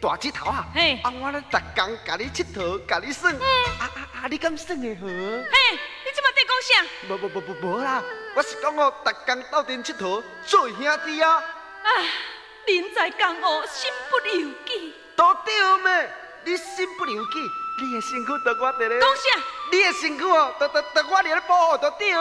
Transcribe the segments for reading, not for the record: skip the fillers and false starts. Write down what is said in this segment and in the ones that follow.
大指头啊！嘿，我咧逐工甲你佚佗，甲你耍，你敢耍会好？嘿，你即马在讲啥？无啦，我是讲哦，逐工斗阵佚佗，做兄弟啊！人在江湖，身不由己。都对咩？你心不由己，你的身躯在我伫咧。讲啥？你的身躯哦，在我伫咧保护，都对。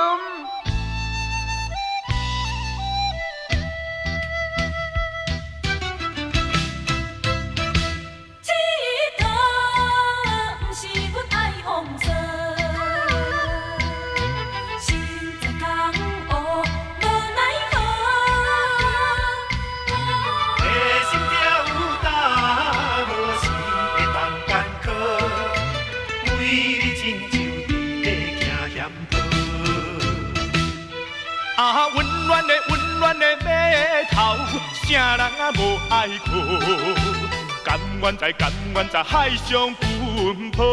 温暖的码头，啥人啊无爱靠？甘愿在海上奔波。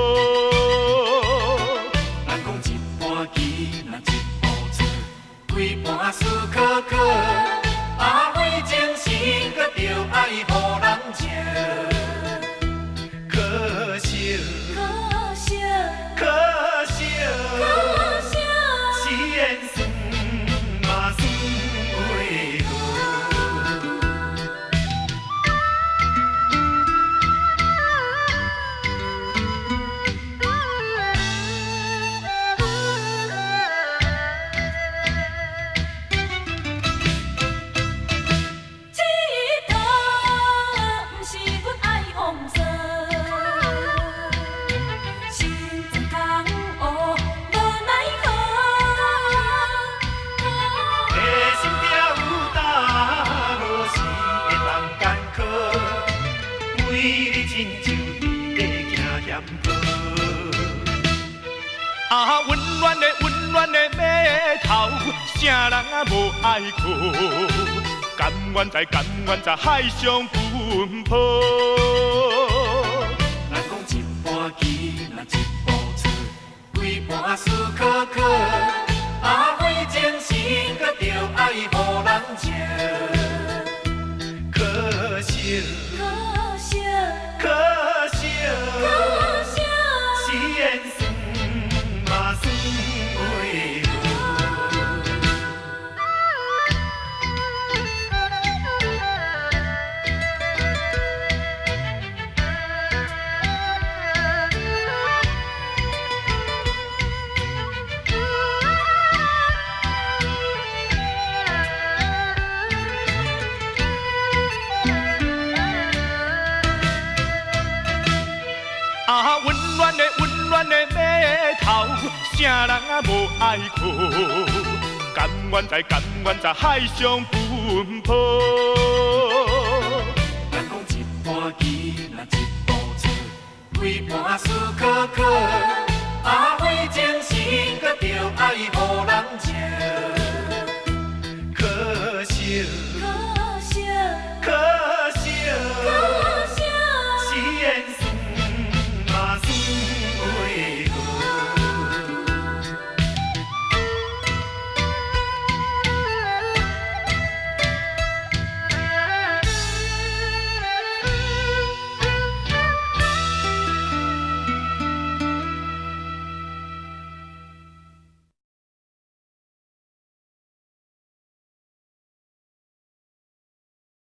人讲一盘棋，若一步错，规盘输可可。为情深，搁着爱予人笑。可惜，是缘算嘛算为何？温暖的码头，啥人啊无爱靠？甘愿在海上奔波。人讲一盘棋，若一步错，规盘输可可。为情深，搁着爱予人笑。可惜，是缘算嘛算为何？温暖的码头，啥人啊无爱靠？甘愿在海上奔波。